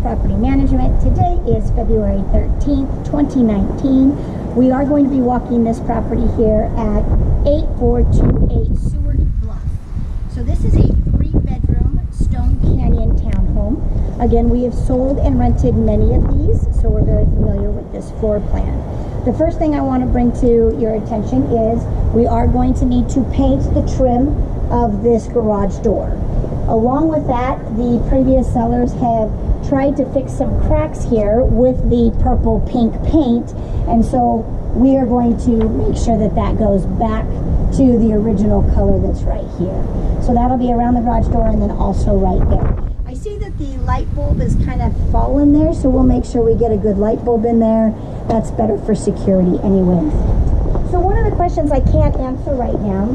Property Management. Today is February 13th, 2019. We are going to be walking this property here at 8428 Sewards Bluff. So this is a 3-bedroom Stone Canyon townhome. Again, we have sold and rented many of these, so we're very familiar with this floor plan. The first thing I want to bring to your attention is we are going to need to paint the trim of this garage door. Along with that, the previous sellers have tried to fix some cracks here with the purple pink paint, and so we are going to make sure that that goes back to the original color that's right here. So that'll be around the garage door and then also right there. I see that the light bulb is kind of fallen there, so we'll make sure we get a good light bulb in there. That's better for security anyways. So one of the questions I can't answer right now,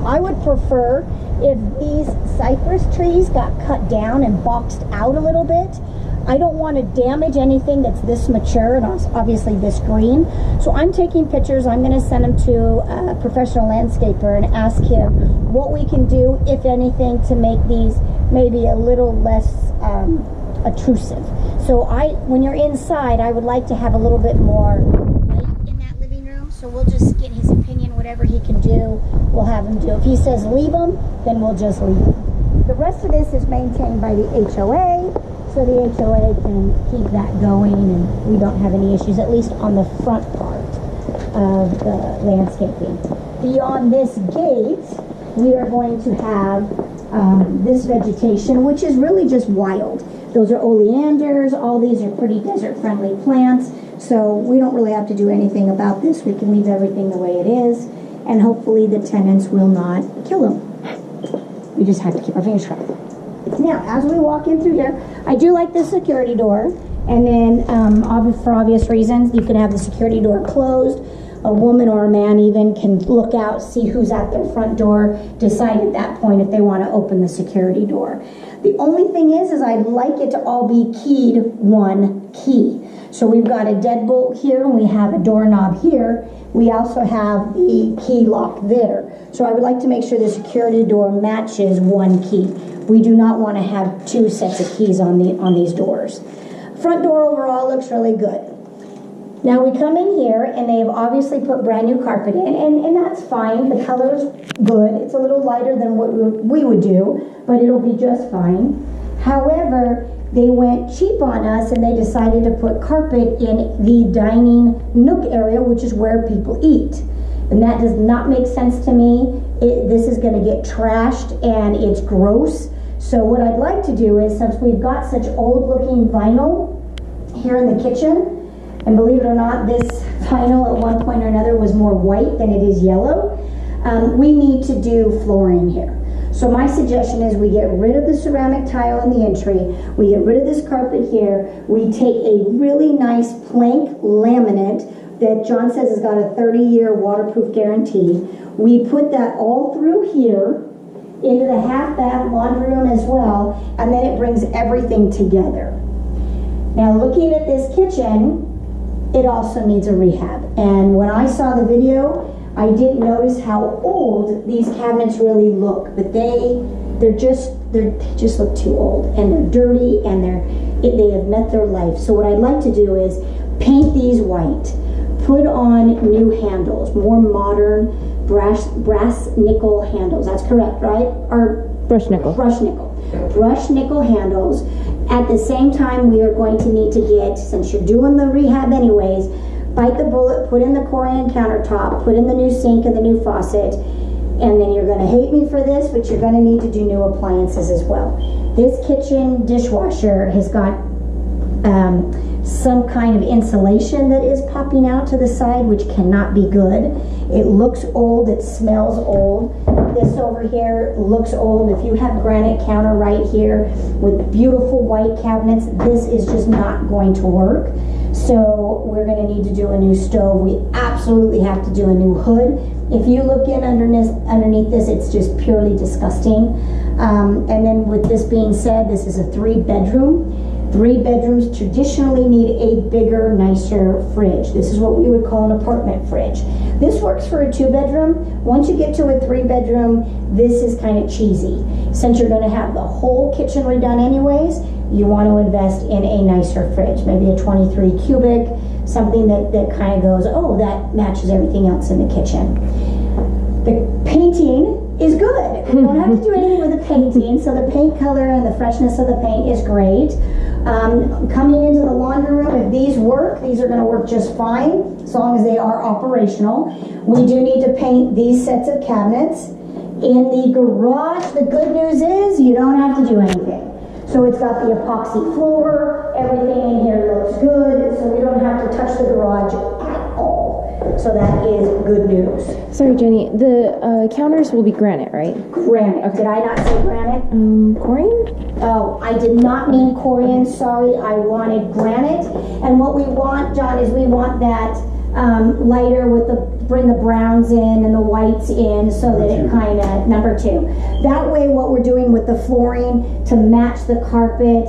I would prefer if these cypress trees got cut down and boxed out a little bit. I don't want to damage anything that's this mature and obviously this green. So I'm taking pictures. I'm going to send them to a professional landscaper and ask him what we can do, if anything, to make these maybe a little less obtrusive. So when you're inside, I would like to have a little bit more light in that living room. So we'll just get his opinion, whatever he can do, we'll have him do. If he says leave them, then we'll just leave them. The rest of this is maintained by the HOA, so the HOA can keep that going and we don't have any issues, at least on the front part of the landscaping. Beyond this gate, we are going to have this vegetation, which is really just wild. Those are oleanders. All these are pretty desert-friendly plants, so we don't really have to do anything about this. We can leave everything the way it is, and hopefully the tenants will not kill them. We just have to keep our fingers crossed. Now, as we walk in through here, I do like the security door, and then for obvious reasons, you can have the security door closed. A woman or a man even can look out, see who's at their front door, decide at that point if they want to open the security door. The only thing is I'd like it to all be keyed one key. So we've got a deadbolt here, and we have a doorknob here. We also have the key lock there. So I would like to make sure the security door matches one key. We do not want to have 2 sets of keys on these doors. Front door overall looks really good. Now we come in here, and they've obviously put brand new carpet in, and that's fine. The color's good. It's a little lighter than what we would do, but it'll be just fine. However, they went cheap on us, and they decided to put carpet in the dining nook area, which is where people eat. And that does not make sense to me. This is going to get trashed, and it's gross. So what I'd like to do is, since we've got such old-looking vinyl here in the kitchen, and believe it or not, this vinyl at one point or another was more white than it is yellow, we need to do flooring here. So my suggestion is we get rid of the ceramic tile in the entry, we get rid of this carpet here, we take a really nice plank laminate that John says has got a 30-year waterproof guarantee. We put that all through here into the half-bath laundry room as well, and then it brings everything together. Now looking at this kitchen, it also needs a rehab. And when I saw the video, I didn't notice how old these cabinets really look, but they just look too old, and they're dirty, and they have met their life. So what I'd like to do is paint these white, put on new handles, more modern brass nickel handles. That's correct, right? Or brush nickel. Brush nickel handles. At the same time, we are going to need to get, since you're doing the rehab anyways, bite the bullet, put in the Corian countertop, put in the new sink and the new faucet, and then you're going to hate me for this, but you're going to need to do new appliances as well. This kitchen dishwasher has got some kind of insulation that is popping out to the side, which cannot be good. It looks old, it smells old. This over here looks old. If you have granite counter right here with beautiful white cabinets, this is just not going to work. So we're going to need to do a new stove. We absolutely have to do a new hood. If you look in underneath this, it's just purely disgusting. And then with this being said, this is a 3-bedroom. 3 bedrooms traditionally need a bigger, nicer fridge. This is what we would call an apartment fridge. This works for a 2-bedroom. Once you get to a 3-bedroom, this is kind of cheesy. Since you're going to have the whole kitchen redone anyways, you want to invest in a nicer fridge, maybe a 23 cubic, something that kind of goes, oh, that matches everything else in the kitchen. The painting is good. We don't have to do anything with the painting, so the paint color and the freshness of the paint is great. Coming into the laundry room, if these work, these are going to work just fine as long as they are operational. We do need to paint these sets of cabinets. In the garage, the good news is you don't have to do anything. So it's got the epoxy floor, everything in here looks good, so we don't have to touch the garage at all. So that is good news. Sorry, Jenny, the counters will be granite, right? Granite. Okay. Did I not say granite? Corian? Oh, I did not mean Corian, sorry, I wanted granite. And what we want, John, is we want that lighter with bring the browns in and the whites in so that it kind of, number 2. That way what we're doing with the flooring to match the carpet,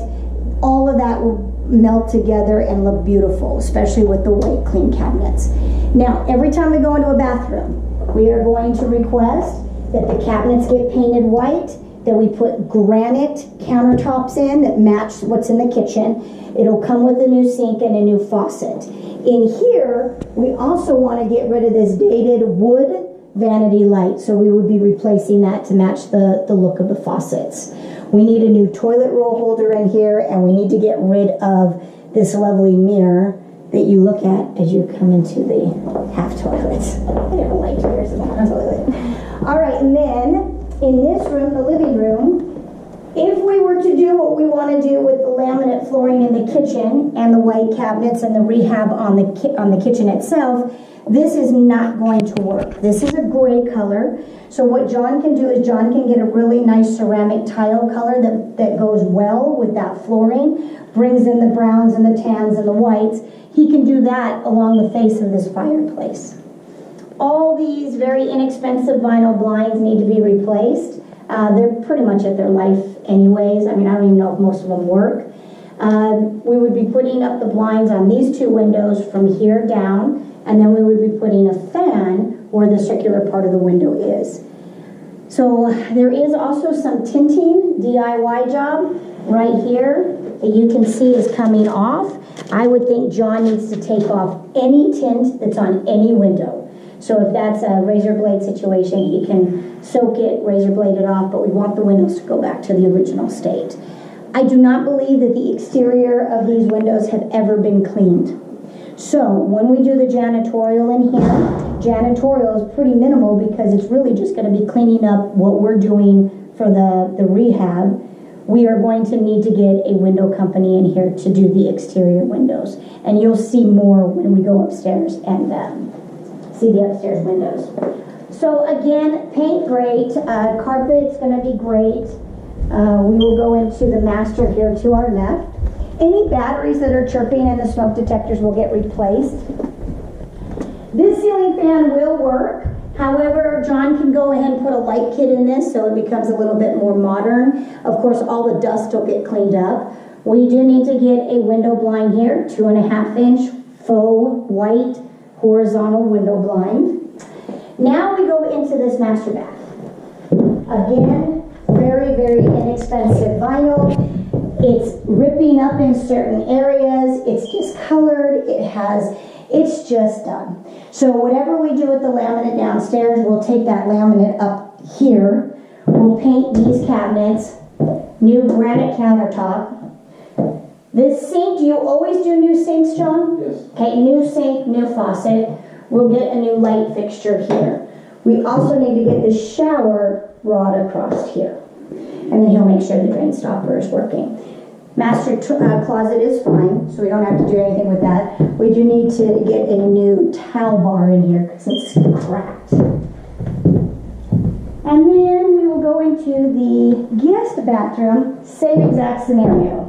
all of that will melt together and look beautiful, especially with the white clean cabinets. Now, every time we go into a bathroom, we are going to request that the cabinets get painted white, that we put granite countertops in that match what's in the kitchen. It'll come with a new sink and a new faucet. In here, we also want to get rid of this dated wood vanity light, so we would be replacing that to match the look of the faucets. We need a new toilet roll holder in here, and we need to get rid of this lovely mirror that you look at as you come into the half toilets. I never liked mirrors in the half toilet. All right, and then in this room, the living room, if we were to do what we want to do with the laminate flooring in the kitchen and the white cabinets and the rehab on the kitchen itself, this is not going to work. This is a gray color. So what John can do is John can get a really nice ceramic tile color that goes well with that flooring, brings in the browns and the tans and the whites. He can do that along the face of this fireplace. All these very inexpensive vinyl blinds need to be replaced. They're pretty much at their life anyways. I mean, I don't even know if most of them work. We would be putting up the blinds on these 2 windows from here down, and then we would be putting a fan where the circular part of the window is. So there is also some tinting DIY job right here that you can see is coming off. I would think John needs to take off any tint that's on any window. So if that's a razor blade situation, he can soak it, razor blade it off, but we want the windows to go back to the original state. I do not believe that the exterior of these windows have ever been cleaned. So when we do the janitorial in here, janitorial is pretty minimal because it's really just going to be cleaning up what we're doing for the rehab. We are going to need to get a window company in here to do the exterior windows. And you'll see more when we go upstairs and see the upstairs windows. So again, paint great, carpet's going to be great. We will go into the master here to our left. Any batteries that are chirping and the smoke detectors will get replaced. This ceiling fan will work. However, John can go ahead and put a light kit in this so it becomes a little bit more modern. Of course, all the dust will get cleaned up. We do need to get a window blind here, 2.5 inch faux white horizontal window blind. Now we go into this master bath. Again, very, very inexpensive vinyl. It's ripping up in certain areas. It's discolored. It's just done. So whatever we do with the laminate downstairs, we'll take that laminate up here. We'll paint these cabinets, new granite countertop. This sink, do you always do new sinks, John? Yes. Okay, new sink, new faucet. We'll get a new light fixture here. We also need to get the shower rod across here. And then he'll make sure the drain stopper is working. Master closet is fine, so we don't have to do anything with that. We do need to get a new towel bar in here because it's cracked. And then we will go into the guest bathroom, same exact scenario.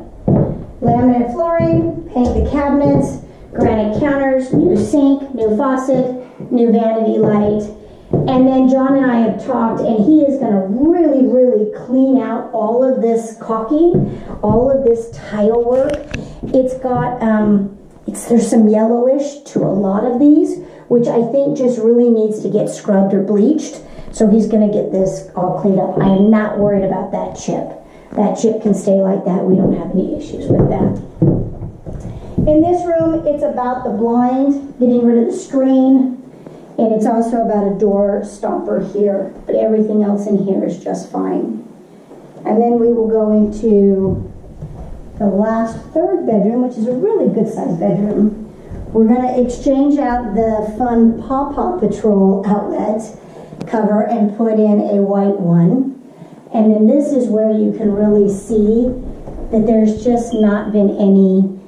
Laminate flooring, paint the cabinets, granite counters, new sink, new faucet, new vanity light. And then John and I have talked, and he is going to really, really clean out all of this caulking, all of this tile work. It's got, there's some yellowish to a lot of these. which I think just really needs to get scrubbed or bleached. So he's gonna get this all cleaned up. I am not worried about that chip. That chip can stay like that. We don't have any issues with that. In this room, it's about the blind, getting rid of the screen, and it's also about a door stopper here, but everything else in here is just fine. And then we will go into the last third bedroom, which is a really good sized bedroom. We're gonna exchange out the fun Paw Paw Patrol outlet cover and put in a white one. And then this is where you can really see that there's just not been any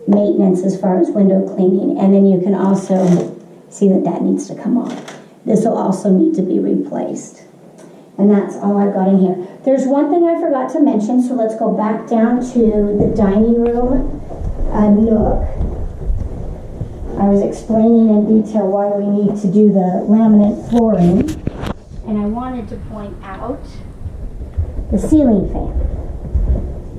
maintenance as far as window cleaning. And then you can also see that that needs to come off. This will also need to be replaced. And that's all I've got in here. There's one thing I forgot to mention, so let's go back down to the dining room nook. I was explaining in detail why we need to do the laminate flooring. And I wanted to point out the ceiling fan.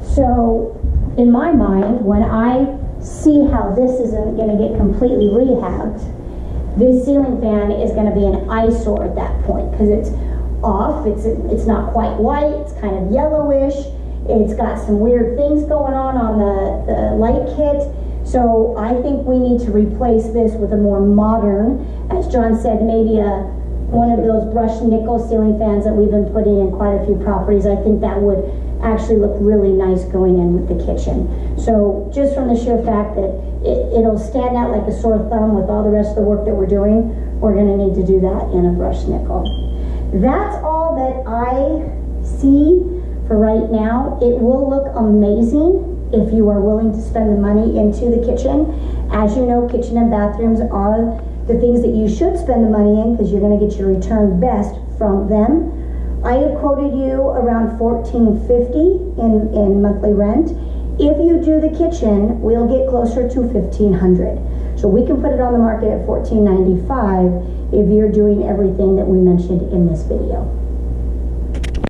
So, in my mind, when I see how this isn't going to get completely rehabbed, this ceiling fan is going to be an eyesore at that point because it's off, it's not quite white, it's kind of yellowish, it's got some weird things going on the light kit. So I think we need to replace this with a more modern, as John said, maybe one of those brushed nickel ceiling fans that we've been putting in quite a few properties. I think that would actually look really nice going in with the kitchen. So just from the sheer fact that it'll stand out like a sore thumb with all the rest of the work that we're doing, we're gonna need to do that in a brushed nickel. That's all that I see for right now. It will look amazing if you are willing to spend the money into the kitchen. As you know, kitchen and bathrooms are the things that you should spend the money in because you're going to get your return best from them. I have quoted you around $1,450 in monthly rent. If you do the kitchen, we'll get closer to $1,500. So we can put it on the market at $1,495 if you're doing everything that we mentioned in this video.